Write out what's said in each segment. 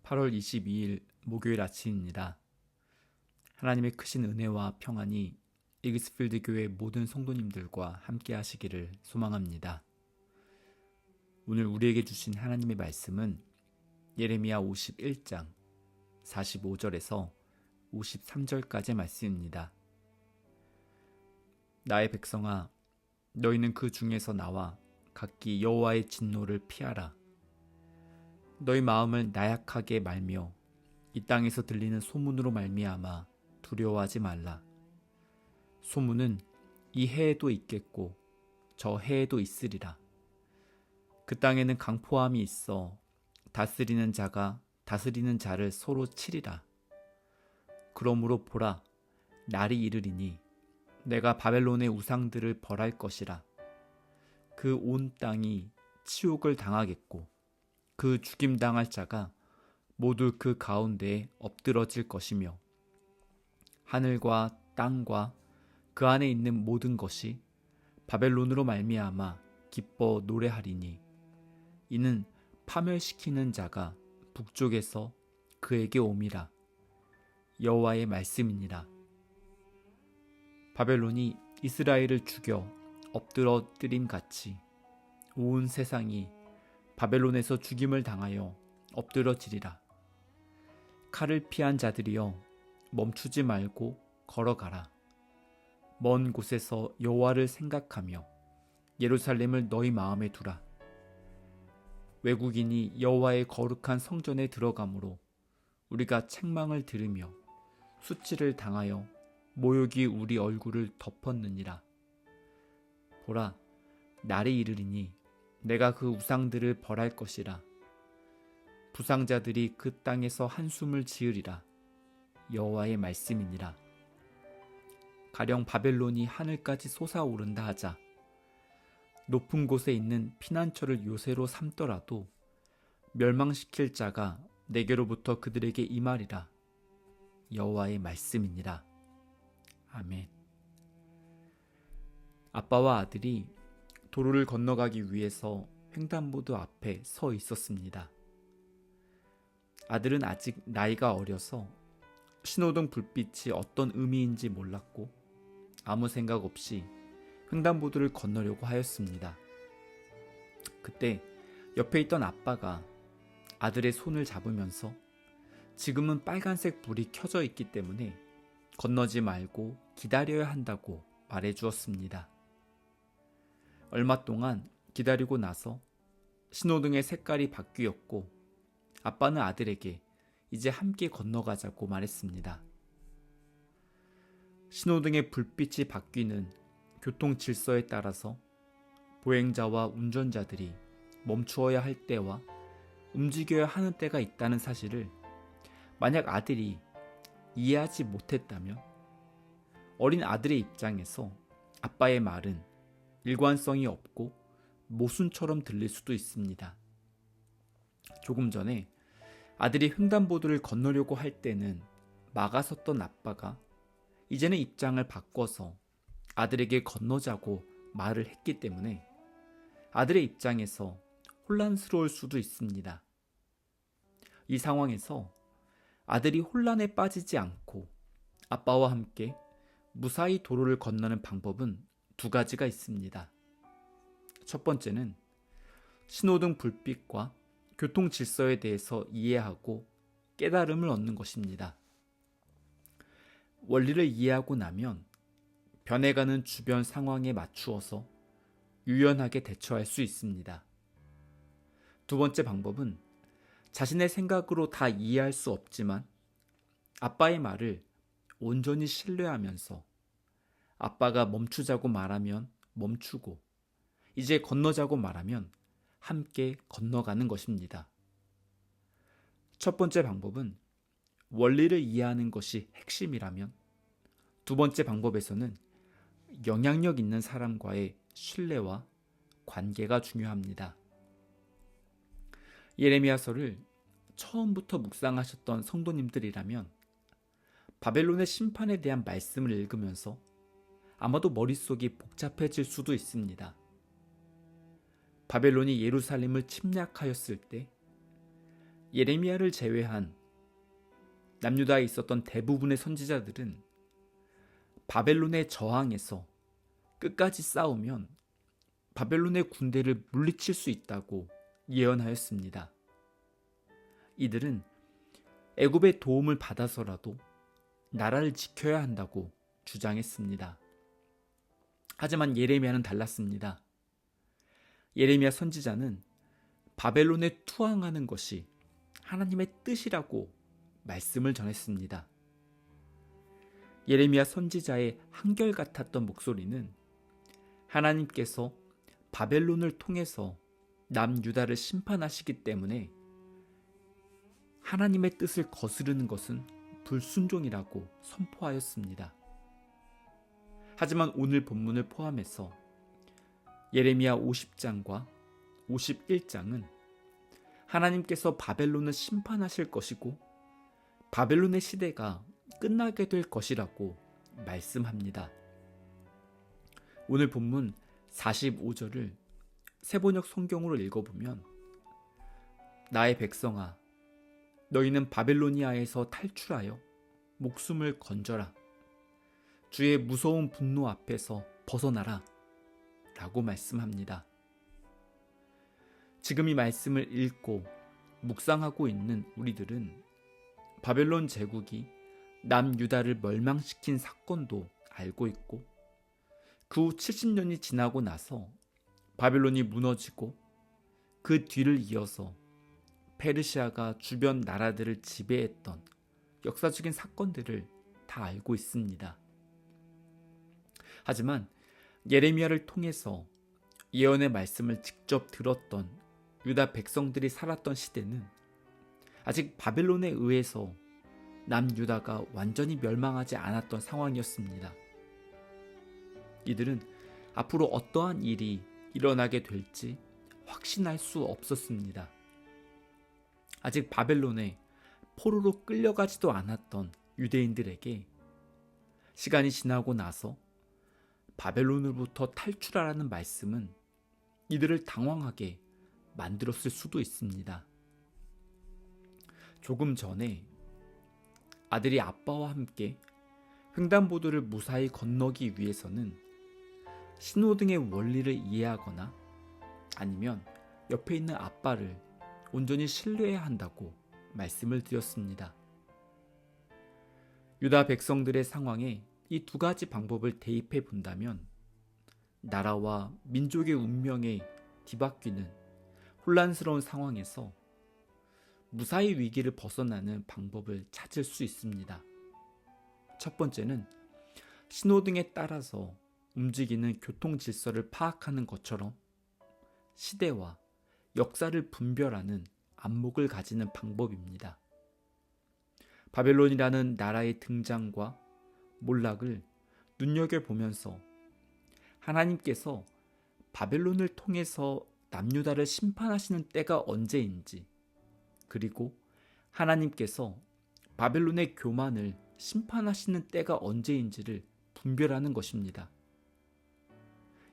8월 22일 목요일 아침입니다. 하나님의 크신 은혜와 평안이 이그스필드 교회 모든 성도님들과 함께 하시기를 소망합니다. 오늘 우리에게 주신 하나님의 말씀은 예레미야 51장 45절에서 53절까지의 말씀입니다. 나의 백성아, 너희는 그 중에서 나와 각기 여호와의 진노를 피하라. 너희 마음을 나약하게 말며 이 땅에서 들리는 소문으로 말미암아 두려워하지 말라. 소문은 이 해에도 있겠고 저 해에도 있으리라. 그 땅에는 강포함이 있어 다스리는 자가 다스리는 자를 서로 치리라. 그러므로 보라, 날이 이르리니 내가 바벨론의 우상들을 벌할 것이라. 그 온 땅이 치욕을 당하겠고 그 죽임당할 자가 모두 그 가운데에 엎드러질 것이며 하늘과 땅과 그 안에 있는 모든 것이 바벨론으로 말미암아 기뻐 노래하리니 이는 파멸시키는 자가 북쪽에서 그에게 옴이라. 여호와의 말씀이니라. 바벨론이 이스라엘을 죽여 엎드러뜨림 같이 온 세상이 바벨론에서 죽임을 당하여 엎드러지리라. 칼을 피한 자들이여 멈추지 말고 걸어가라. 먼 곳에서 여호와를 생각하며 예루살렘을 너희 마음에 두라. 외국인이 여호와의 거룩한 성전에 들어가므로 우리가 책망을 들으며 수치를 당하여 모욕이 우리 얼굴을 덮었느니라. 보라, 날이 이르리니 내가 그 우상들을 벌할 것이라. 부상자들이 그 땅에서 한숨을 지으리라. 여호와의 말씀이니라. 가령 바벨론이 하늘까지 솟아오른다 하자. 높은 곳에 있는 피난처를 요새로 삼더라도 멸망시킬 자가 내게로부터 그들에게 임하리라. 여호와의 말씀이니라. 아멘. 아빠와 아들이 도로를 건너가기 위해서 횡단보도 앞에 서 있었습니다. 아들은 아직 나이가 어려서 신호등 불빛이 어떤 의미인지 몰랐고 아무 생각 없이 횡단보도를 건너려고 하였습니다. 그때 옆에 있던 아빠가 아들의 손을 잡으면서 지금은 빨간색 불이 켜져 있기 때문에 건너지 말고 기다려야 한다고 말해 주었습니다. 얼마 동안 기다리고 나서 신호등의 색깔이 바뀌었고 아빠는 아들에게 이제 함께 건너가자고 말했습니다. 신호등의 불빛이 바뀌는 교통 질서에 따라서 보행자와 운전자들이 멈추어야 할 때와 움직여야 하는 때가 있다는 사실을 만약 아들이 이해하지 못했다면 어린 아들의 입장에서 아빠의 말은 일관성이 없고 모순처럼 들릴 수도 있습니다. 조금 전에 아들이 횡단보도를 건너려고 할 때는 막아섰던 아빠가 이제는 입장을 바꿔서 아들에게 건너자고 말을 했기 때문에 아들의 입장에서 혼란스러울 수도 있습니다. 이 상황에서 아들이 혼란에 빠지지 않고 아빠와 함께 무사히 도로를 건너는 방법은 두 가지가 있습니다. 첫 번째는 신호등 불빛과 교통 질서에 대해서 이해하고 깨달음을 얻는 것입니다. 원리를 이해하고 나면 변해가는 주변 상황에 맞추어서 유연하게 대처할 수 있습니다. 두 번째 방법은 자신의 생각으로 다 이해할 수 없지만 아빠의 말을 온전히 신뢰하면서 아빠가 멈추자고 말하면 멈추고 이제 건너자고 말하면 함께 건너가는 것입니다. 첫 번째 방법은 원리를 이해하는 것이 핵심이라면 두 번째 방법에서는 영향력 있는 사람과의 신뢰와 관계가 중요합니다. 예레미야서를 처음부터 묵상하셨던 성도님들이라면 바벨론의 심판에 대한 말씀을 읽으면서 아마도 머릿속이 복잡해질 수도 있습니다. 바벨론이 예루살렘을 침략하였을 때 예레미야를 제외한 남유다에 있었던 대부분의 선지자들은 바벨론의 저항에서 끝까지 싸우면 바벨론의 군대를 물리칠 수 있다고 예언하였습니다. 이들은 애굽의 도움을 받아서라도 나라를 지켜야 한다고 주장했습니다. 하지만 예레미야는 달랐습니다. 예레미야 선지자는 바벨론에 투항하는 것이 하나님의 뜻이라고 말씀을 전했습니다. 예레미야 선지자의 한결같았던 목소리는 하나님께서 바벨론을 통해서 남유다를 심판하시기 때문에 하나님의 뜻을 거스르는 것은 불순종이라고 선포하였습니다. 하지만 오늘 본문을 포함해서 예레미야 50장과 51장은 하나님께서 바벨론을 심판하실 것이고 바벨론의 시대가 끝나게 될 것이라고 말씀합니다. 오늘 본문 45절을 세번역 성경으로 읽어보면 나의 백성아 너희는 바벨로니아에서 탈출하여 목숨을 건져라. 주의 무서운 분노 앞에서 벗어나라. 라고 말씀합니다. 지금 이 말씀을 읽고 묵상하고 있는 우리들은 바벨론 제국이 남유다를 멸망시킨 사건도 알고 있고 그 후 70년이 지나고 나서 바벨론이 무너지고 그 뒤를 이어서 페르시아가 주변 나라들을 지배했던 역사적인 사건들을 다 알고 있습니다. 하지만 예레미야를 통해서 예언의 말씀을 직접 들었던 유다 백성들이 살았던 시대는 아직 바벨론에 의해서 남유다가 완전히 멸망하지 않았던 상황이었습니다. 이들은 앞으로 어떠한 일이 일어나게 될지 확신할 수 없었습니다. 아직 바벨론에 포로로 끌려가지도 않았던 유대인들에게 시간이 지나고 나서 바벨론으로부터 탈출하라는 말씀은 이들을 당황하게 만들었을 수도 있습니다. 조금 전에 아들이 아빠와 함께 횡단보도를 무사히 건너기 위해서는 신호등의 원리를 이해하거나 아니면 옆에 있는 아빠를 온전히 신뢰해야 한다고 말씀을 드렸습니다. 유다 백성들의 상황에 이 두 가지 방법을 대입해 본다면 나라와 민족의 운명에 뒤바뀌는 혼란스러운 상황에서 무사히 위기를 벗어나는 방법을 찾을 수 있습니다. 첫 번째는 신호등에 따라서 움직이는 교통 질서를 파악하는 것처럼 시대와 역사를 분별하는 안목을 가지는 방법입니다. 바벨론이라는 나라의 등장과 몰락을 눈여겨보면서 하나님께서 바벨론을 통해서 남유다를 심판하시는 때가 언제인지, 그리고 하나님께서 바벨론의 교만을 심판하시는 때가 언제인지를 분별하는 것입니다.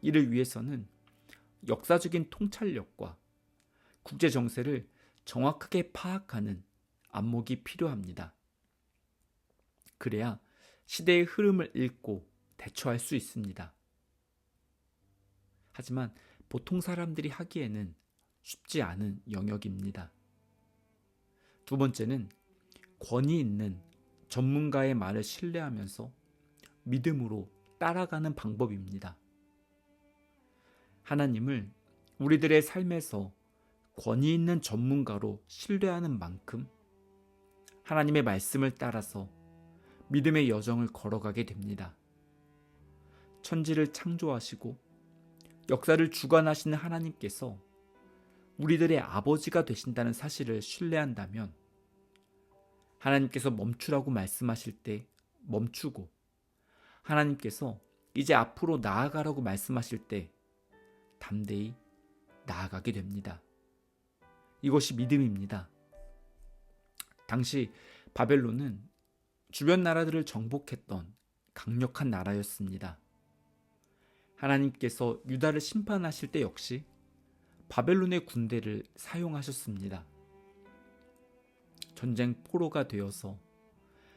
이를 위해서는 역사적인 통찰력과 국제 정세를 정확하게 파악하는 안목이 필요합니다. 그래야 시대의 흐름을 읽고 대처할 수 있습니다. 하지만 보통 사람들이 하기에는 쉽지 않은 영역입니다. 두 번째는 권위 있는 전문가의 말을 신뢰하면서 믿음으로 따라가는 방법입니다. 하나님을 우리들의 삶에서 권위 있는 전문가로 신뢰하는 만큼 하나님의 말씀을 따라서 믿음의 여정을 걸어가게 됩니다. 천지를 창조하시고 역사를 주관하시는 하나님께서 우리들의 아버지가 되신다는 사실을 신뢰한다면 하나님께서 멈추라고 말씀하실 때 멈추고 하나님께서 이제 앞으로 나아가라고 말씀하실 때 담대히 나아가게 됩니다. 이것이 믿음입니다. 당시 바벨론은 주변 나라들을 정복했던 강력한 나라였습니다. 하나님께서 유다를 심판하실 때 역시 바벨론의 군대를 사용하셨습니다. 전쟁 포로가 되어서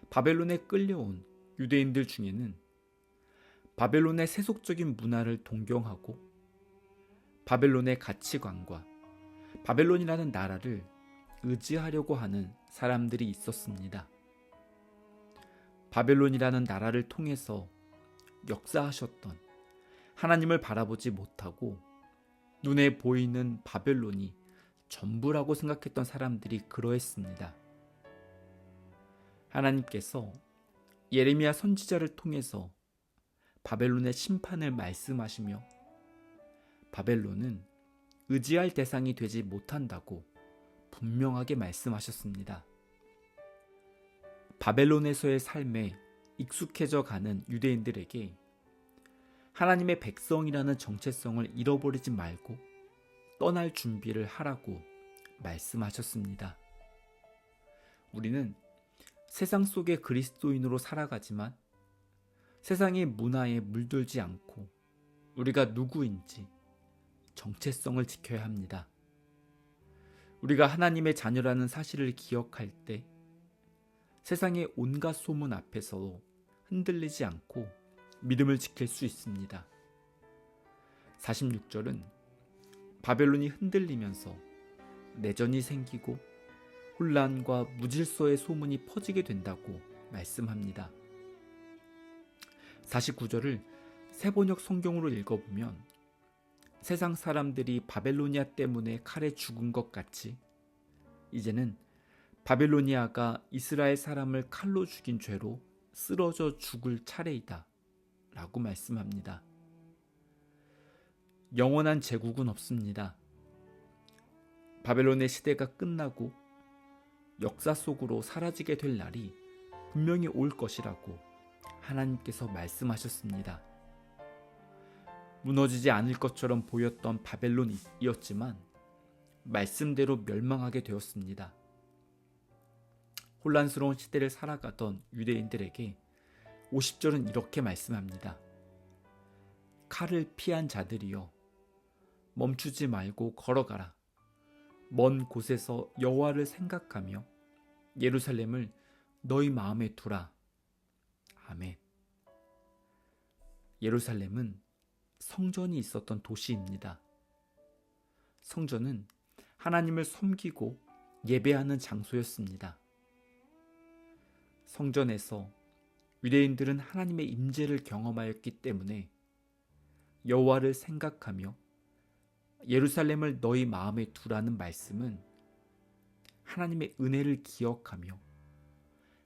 바벨론에 끌려온 유대인들 중에는 바벨론의 세속적인 문화를 동경하고 바벨론의 가치관과 바벨론이라는 나라를 의지하려고 하는 사람들이 있었습니다. 바벨론이라는 나라를 통해서 역사하셨던 하나님을 바라보지 못하고 눈에 보이는 바벨론이 전부라고 생각했던 사람들이 그러했습니다. 하나님께서 예레미야 선지자를 통해서 바벨론의 심판을 말씀하시며 바벨론은 의지할 대상이 되지 못한다고 분명하게 말씀하셨습니다. 바벨론에서의 삶에 익숙해져 가는 유대인들에게 하나님의 백성이라는 정체성을 잃어버리지 말고 떠날 준비를 하라고 말씀하셨습니다. 우리는 세상 속의 그리스도인으로 살아가지만 세상의 문화에 물들지 않고 우리가 누구인지 정체성을 지켜야 합니다. 우리가 하나님의 자녀라는 사실을 기억할 때 세상의 온갖 소문 앞에서 흔들리지 않고 믿음을 지킬 수 있습니다. 46절은 바벨론이 흔들리면서 내전이 생기고 혼란과 무질서의 소문이 퍼지게 된다고 말씀합니다. 49절을 세번역 성경으로 읽어보면 세상 사람들이 바벨로니아 때문에 칼에 죽은 것 같이 이제는 바벨로니아가 이스라엘 사람을 칼로 죽인 죄로 쓰러져 죽을 차례이다 라고 말씀합니다. 영원한 제국은 없습니다. 바벨론의 시대가 끝나고 역사 속으로 사라지게 될 날이 분명히 올 것이라고 하나님께서 말씀하셨습니다. 무너지지 않을 것처럼 보였던 바벨론이었지만 말씀대로 멸망하게 되었습니다. 혼란스러운 시대를 살아가던 유대인들에게 50절은 이렇게 말씀합니다. 칼을 피한 자들이여 멈추지 말고 걸어가라. 먼 곳에서 여호와를 생각하며 예루살렘을 너희 마음에 두라. 아멘. 예루살렘은 성전이 있었던 도시입니다. 성전은 하나님을 섬기고 예배하는 장소였습니다. 성전에서 유대인들은 하나님의 임재를 경험하였기 때문에 여호와를 생각하며 예루살렘을 너희 마음에 두라는 말씀은 하나님의 은혜를 기억하며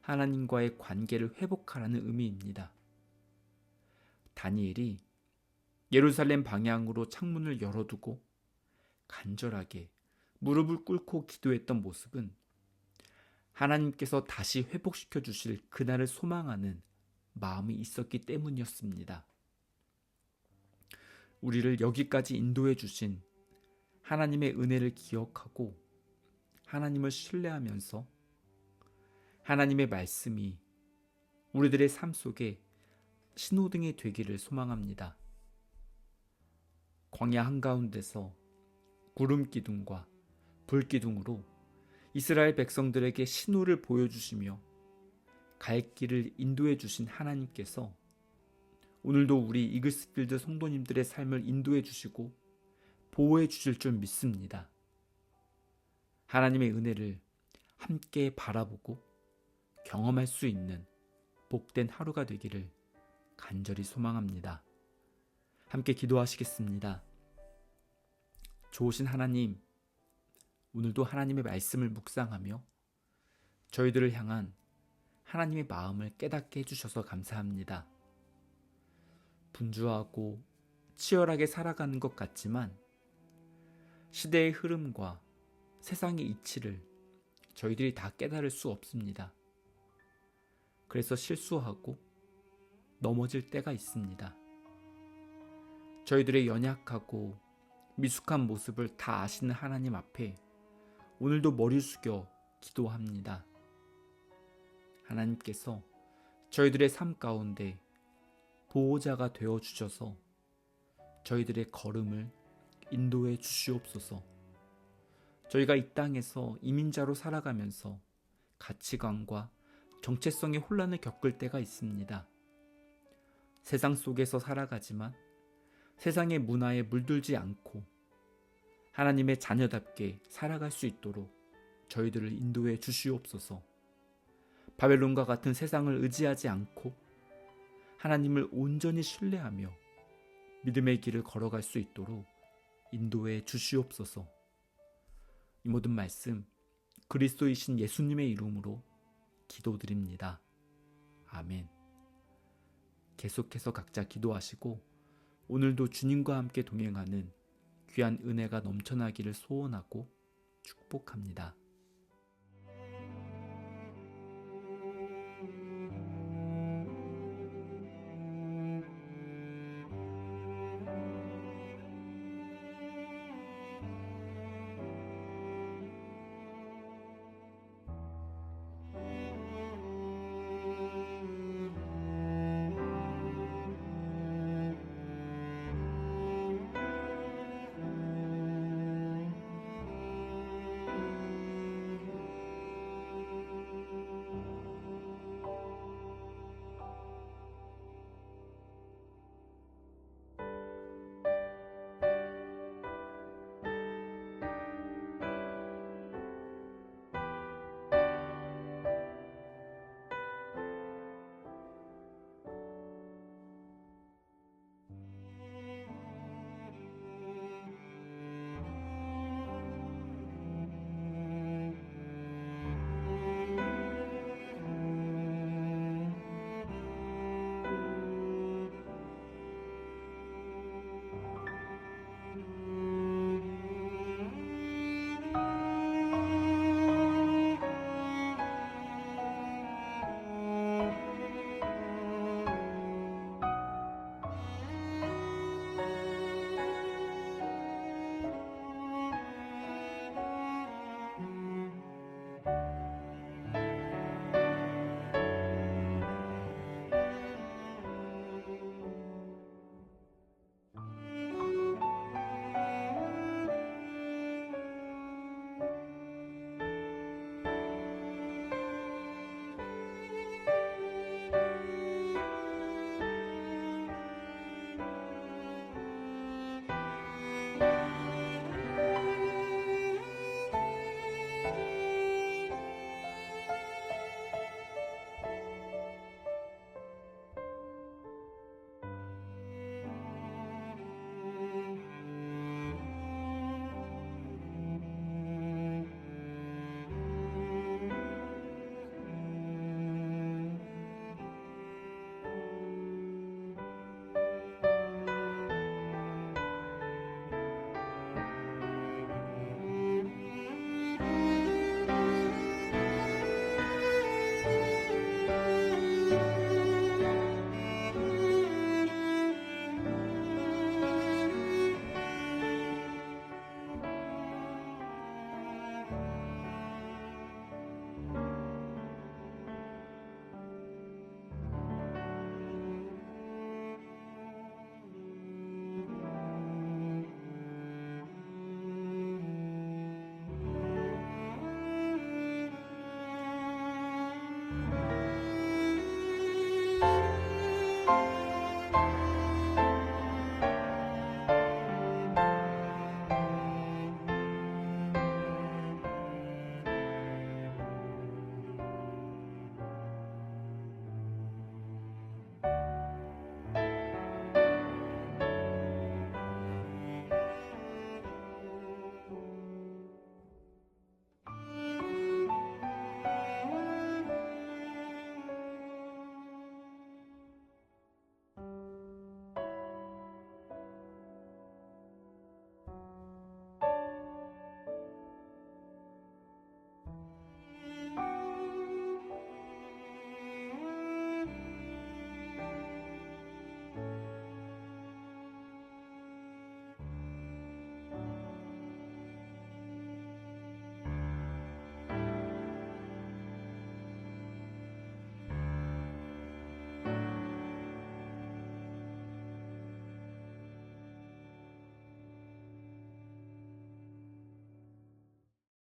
하나님과의 관계를 회복하라는 의미입니다. 다니엘이 예루살렘 방향으로 창문을 열어두고 간절하게 무릎을 꿇고 기도했던 모습은 하나님께서 다시 회복시켜 주실 그날을 소망하는 마음이 있었기 때문이었습니다. 우리를 여기까지 인도해 주신 하나님의 은혜를 기억하고 하나님을 신뢰하면서 하나님의 말씀이 우리들의 삶 속에 신호등이 되기를 소망합니다. 광야 한가운데서 구름 기둥과 불 기둥으로 이스라엘 백성들에게 신호를 보여주시며 갈 길을 인도해 주신 하나님께서 오늘도 우리 이글스필드 성도님들의 삶을 인도해 주시고 보호해 주실 줄 믿습니다. 하나님의 은혜를 함께 바라보고 경험할 수 있는 복된 하루가 되기를 간절히 소망합니다. 함께 기도하시겠습니다. 좋으신 하나님, 오늘도 하나님의 말씀을 묵상하며 저희들을 향한 하나님의 마음을 깨닫게 해주셔서 감사합니다. 분주하고 치열하게 살아가는 것 같지만 시대의 흐름과 세상의 이치를 저희들이 다 깨달을 수 없습니다. 그래서 실수하고 넘어질 때가 있습니다. 저희들의 연약하고 미숙한 모습을 다 아시는 하나님 앞에 오늘도 머리 숙여 기도합니다. 하나님께서 저희들의 삶 가운데 보호자가 되어 주셔서 저희들의 걸음을 인도해 주시옵소서. 저희가 이 땅에서 이민자로 살아가면서 가치관과 정체성의 혼란을 겪을 때가 있습니다. 세상 속에서 살아가지만 세상의 문화에 물들지 않고 하나님의 자녀답게 살아갈 수 있도록 저희들을 인도해 주시옵소서. 바벨론과 같은 세상을 의지하지 않고 하나님을 온전히 신뢰하며 믿음의 길을 걸어갈 수 있도록 인도해 주시옵소서. 이 모든 말씀 그리스도이신 예수님의 이름으로 기도드립니다. 아멘. 계속해서 각자 기도하시고 오늘도 주님과 함께 동행하는 귀한 은혜가 넘쳐나기를 소원하고 축복합니다.